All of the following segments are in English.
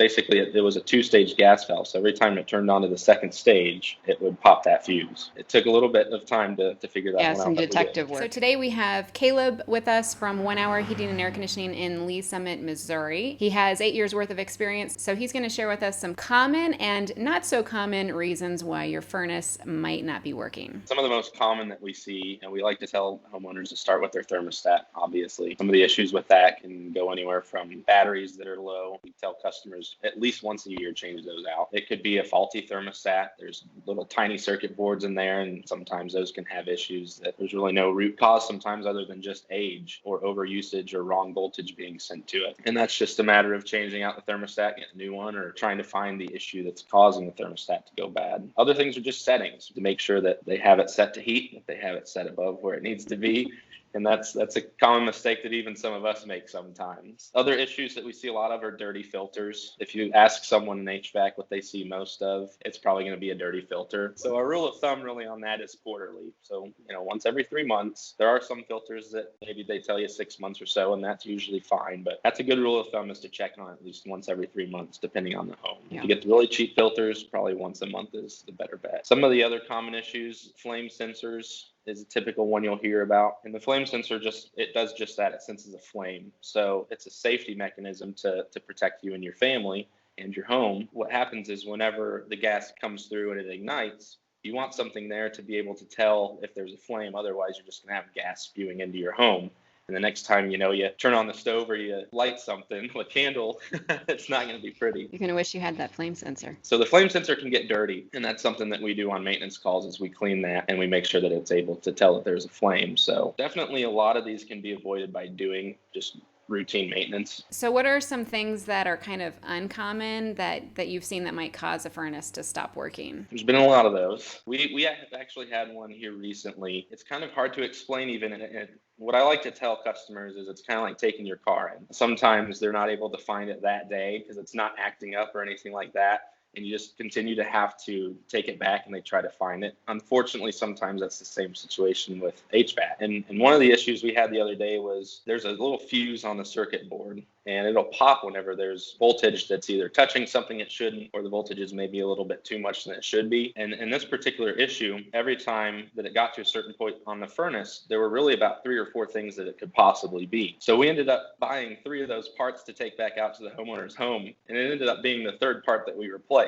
basically it was a two-stage gas valve. So every time it turned on to the second stage, it would pop that fuse. It took a little bit of time to figure that one out. Yeah, some detective work. So today we have Caleb with us from 1 Hour Heating and Air Conditioning in Lee Summit, Missouri. He has 8 years worth of experience, so he's going to share with us some common and not so common reasons why your furnace might not be working. Some of the most common that we see, and we like to tell homeowners to start with their thermostat, obviously. Some of the issues with that can go anywhere from batteries that are low. We tell customers at least once a year change those out. It could be a faulty thermostat. There's little tiny circuit boards in there, and sometimes those can have issues that there's really no root cause sometimes other than just age or overusage or wrong voltage being sent to it. And that's just a matter of changing out the thermostat, getting a new one, or trying to find the issue that's causing the thermostat to go bad. Other things are just settings to make sure that they have it set to heat, that they have it set above where it needs to be. And that's a common mistake that even some of us make sometimes. Other issues that we see a lot of are dirty filters. If you ask someone in HVAC what they see most of, it's probably going to be a dirty filter. So our rule of thumb really on that is quarterly. So, once every 3 months. There are some filters that maybe they tell you 6 months or so, and that's usually fine. But that's a good rule of thumb, is to check on at least once every 3 months, depending on the home. Yeah. If you get the really cheap filters, probably once a month is the better bet. Some of the other common issues, flame sensors is a typical one you'll hear about. And the flame sensor it does just that. It senses a flame. So it's a safety mechanism to protect you and your family and your home. What happens is whenever the gas comes through and it ignites, you want something there to be able to tell if there's a flame. Otherwise, you're just going to have gas spewing into your home. And the next time, you turn on the stove or you light something, a candle, it's not going to be pretty. You're going to wish you had that flame sensor. So the flame sensor can get dirty, and that's something that we do on maintenance calls is we clean that and we make sure that it's able to tell that there's a flame. So definitely a lot of these can be avoided by doing just routine maintenance. So what are some things that are kind of uncommon that you've seen that might cause a furnace to stop working? There's been a lot of those. We have actually had one here recently. It's kind of hard to explain even. What I like to tell customers is it's kind of like taking your car in. Sometimes they're not able to find it that day because it's not acting up or anything like that. And you just continue to have to take it back and they try to find it. Unfortunately, sometimes that's the same situation with HVAC. And one of the issues we had the other day was there's a little fuse on the circuit board, and it'll pop whenever there's voltage that's either touching something it shouldn't, or the voltage is maybe a little bit too much than it should be. And in this particular issue, every time that it got to a certain point on the furnace, there were really about 3 or 4 things that it could possibly be. So we ended up buying 3 of those parts to take back out to the homeowner's home, and it ended up being the 3rd part that we replaced.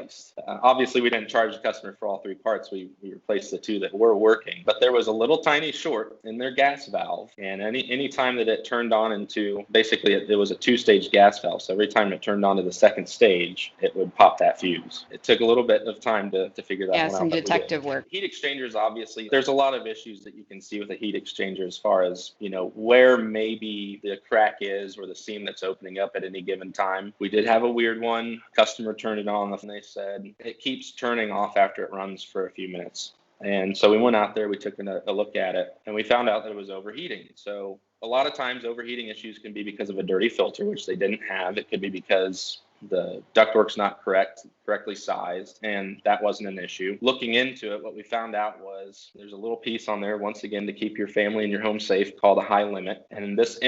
Obviously, we didn't charge the customer for all 3 parts. We replaced the 2 that were working, but there was a little tiny short in their gas valve, and any time that it turned on into, basically it was a 2-stage gas valve. So every time it turned on to the second stage, it would pop that fuse. It took a little bit of time to figure that one out. Yeah, some detective work. Heat exchangers, obviously, there's a lot of issues that you can see with a heat exchanger as far as, where maybe the crack is or the seam that's opening up at any given time. We did have a weird one. Customer turned it on and they said it keeps turning off after it runs for a few minutes. And so we went out there, we took a look at it, and we found out that it was overheating. So a lot of times overheating issues can be because of a dirty filter, which they didn't have. It could be because the ductwork's not correctly sized, and that wasn't an issue. Looking into it, what we found out was there's a little piece on there, once again, to keep your family and your home safe, called a high limit. And this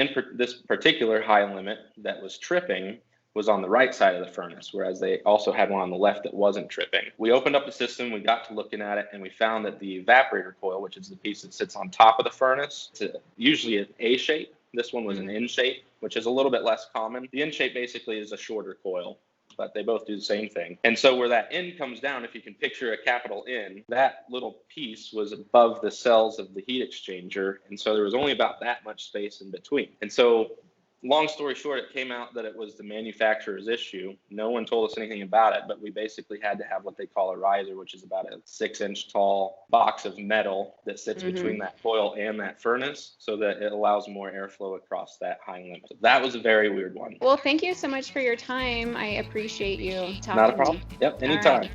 particular high limit that was tripping was on the right side of the furnace, whereas they also had one on the left that wasn't tripping. We opened up the system, we got to looking at it, and we found that the evaporator coil, which is the piece that sits on top of the furnace, it's usually an A shape. This one was an N shape, which is a little bit less common. The N shape basically is a shorter coil, but they both do the same thing. And so where that N comes down, if you can picture a capital N, that little piece was above the cells of the heat exchanger. And so there was only about that much space in between. And so long story short, it came out that it was the manufacturer's issue. No one told us anything about it, but we basically had to have what they call a riser, which is about a 6-inch tall box of metal that sits between that coil and that furnace so that it allows more airflow across that high limit. So that was a very weird one. Well, thank you so much for your time. I appreciate you talking Not a problem. to me. Yep, anytime. All right.